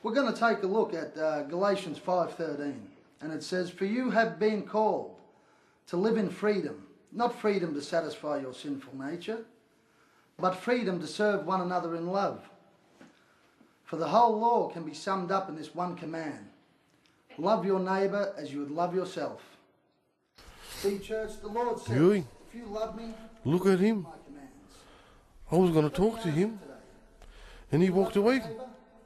We're going to take a look at Galatians 5:13, and it says, "For you have been called to live in freedom, not freedom to satisfy your sinful nature, but freedom to serve one another in love. For the whole law can be summed up in this one command: love your neighbour as you would love yourself." See, church, the Lord says, Yui. if you love me, Look at him. my commands. I was going to talk to him, and he walked away.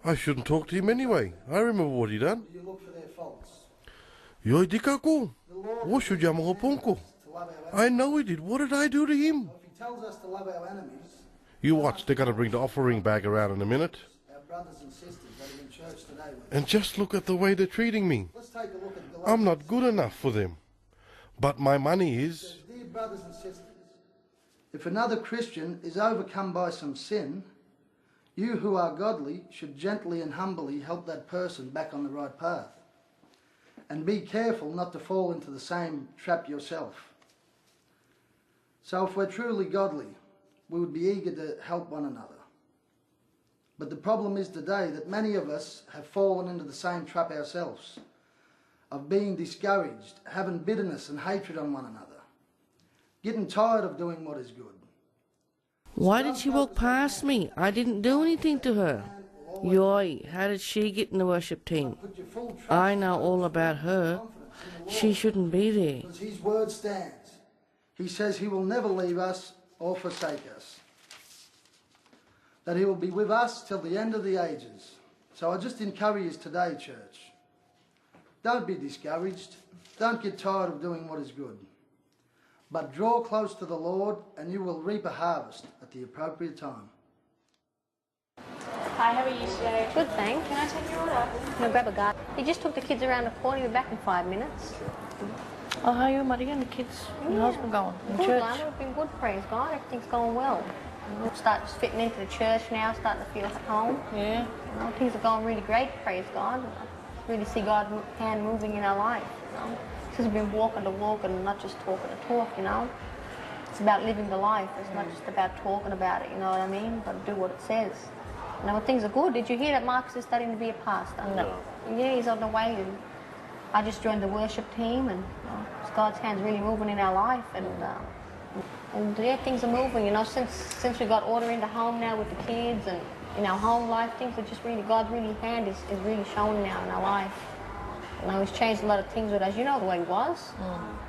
I shouldn't talk to him anyway. I remember what he done. Do you look for their faults? Yoi dikako. Washu jamaho ponko. I know he did. What did I do to him? If he tells us to love our enemies, You watch, they're going to bring the offering bag around in a minute. our brothers and sisters that are in church today with us. And just look at the way they're treating me. Let's take a look at Galatians. I'm not good enough for them. But my money is. Dear brothers and sisters, if another Christian is overcome by some sin, you who are godly should gently and humbly help that person back on the right path. And be careful not to fall into the same trap yourself. So if we're truly godly, we would be eager to help one another. But the problem is today that many of us have fallen into the same trap ourselves, of being discouraged, having bitterness and hatred on one another, getting tired of doing what is good. Why did she walk past me? I didn't do anything to her. Yoi, how did she get in the worship team? I know all about her. She shouldn't be there. Because his word stands. He says he will never leave us or forsake us. That he will be with us till the end of the ages. So I just encourage you today, church. Don't be discouraged. Don't get tired of doing what is good. But draw close to the Lord and you will reap a harvest at the appropriate time. Hi, how are you today? Good, thanks. Can I take your order? I'll grab a guard. He just took the kids around the corner. He'll be back in 5 minutes. Oh, how are you, Maria, and the kids and husband going in Good, church? Lana. We've been good, praise God. Everything's going well. We'll start just fitting into the church now, starting to feel at home. Yeah. You know, things are going really great, praise God. Really see God's hand moving in our life. You know, because we've been walking the walk and not just talking the talk. You know, it's about living the life. It's not just about talking about it. You know what I mean? But do what it says. You know, things are good. Did you hear that Marcus is studying to be a pastor? No. Yeah, he's on the way. And I just joined the worship team, and you know, God's hand's really moving in our life, and yeah, things are moving. You know, since we got order in the home now with the kids and in our home life, things are just really, God's really hand is really showing now in our life. You know, He's changed a lot of things with us. You know the way He was.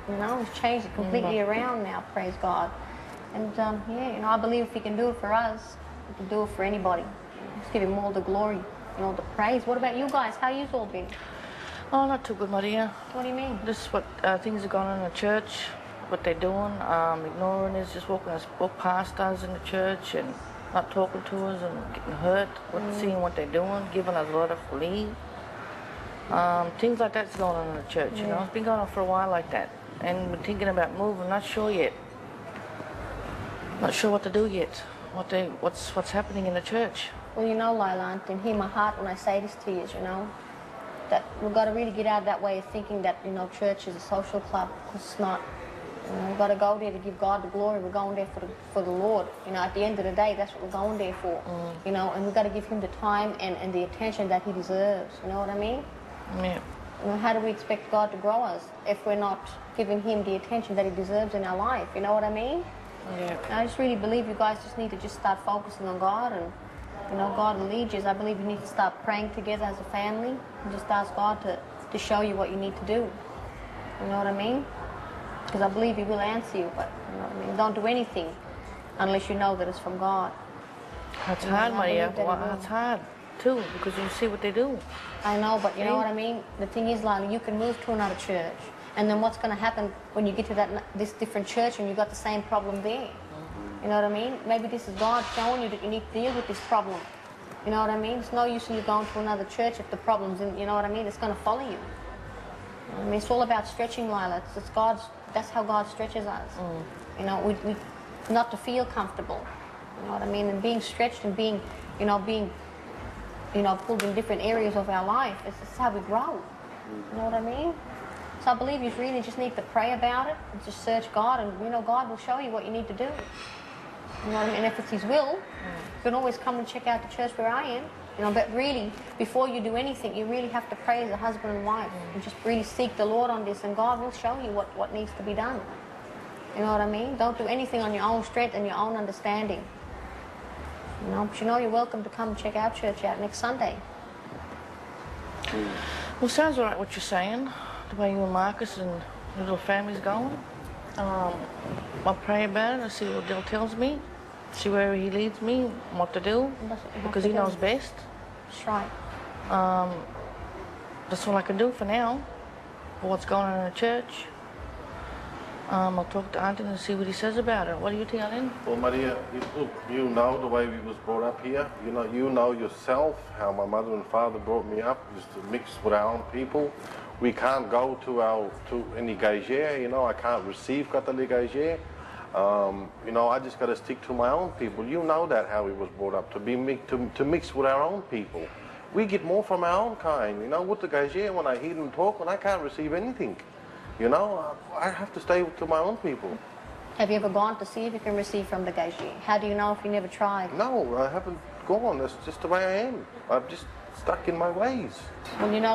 You know, He's changed it completely around now. Praise God. And yeah, you know, I believe if He can do it for us, He can do it for anybody. Just give Him all the glory and all the praise. What about you guys? How you all been? Oh, not too good, Maria. What do you mean? This is what things are going on in the church, what they're doing, ignoring us, just walk past us in the church and not talking to us and getting hurt, seeing what they're doing, giving us a lot of leave. Things like that's going on in the church, you know. It's been going on for a while like that. And we're thinking about moving, not sure yet. Not sure what to do yet, what's happening in the church. Well, you know, Lila, and hear my heart when I say this to you, you know, that we've got to really get out of that way of thinking that, you know, church is a social club, because it's not. You know, we've got to go there to give God the glory. We're going there for the Lord. You know, at the end of the day, that's what we're going there for. You know, and we've got to give Him the time and the attention that He deserves. You know what I mean? Yeah. You know, how do we expect God to grow us if we're not giving Him the attention that He deserves in our life? You know what I mean? Yeah. And I just really believe you guys just need to just start focusing on God, and you know, God will lead you. I believe you need to start praying together as a family and just ask God to show you what you need to do. You know what I mean? Because I believe He will answer you, but you know what I mean? Don't do anything unless you know that it's from God. That's hard, Maria. It's hard too, because you see what they do. I know, but you know what I mean? The thing is, Lana, you can move to another church, and then what's going to happen when you get to this different church and you got the same problem there? You know what I mean? Maybe this is God showing you that you need to deal with this problem. You know what I mean? It's no use in you going to another church if the problem's in, you know what I mean? It's going to follow you. I mean, it's all about stretching, Lila. It's God's. That's how God stretches us. You know, we not to feel comfortable. You know what I mean? And being stretched and being pulled in different areas of our life. It's how we grow. You know what I mean? So I believe you really just need to pray about it and just search God, and you know God will show you what you need to do. You know what I mean? And if it's His will, can always come and check out the church where I am. You know, but really, before you do anything, you really have to pray as a husband and wife and just really seek the Lord on this, and God will show you what needs to be done. You know what I mean? Don't do anything on your own strength and your own understanding. You know, but you know you're welcome to come and check our church out next Sunday. Well, sounds all right what you're saying, the way you and Marcus and the little family's going. I'll pray about it and see what Dill tells me, see where he leads me, and what to do, because he knows best. That's right. That's all I can do for now, for what's going on in the church. I'll talk to Anton and see what he says about it. What do you tell him? Well, Maria, look, you know the way we was brought up here. You know yourself how my mother and father brought me up, just to mix with our own people. We can't go to any gager, you know. I can't receive Catholic gager. You know, I just got to stick to my own people. You know that how we was brought up, to mix with our own people. We get more from our own kind, you know. With the gager, when I hear them talk, when I can't receive anything. You know, I have to stay to my own people. Have you ever gone to see if you can receive from the gager? How do you know if you never tried? No, I haven't gone. That's just the way I am. I'm just stuck in my ways. Well, you know,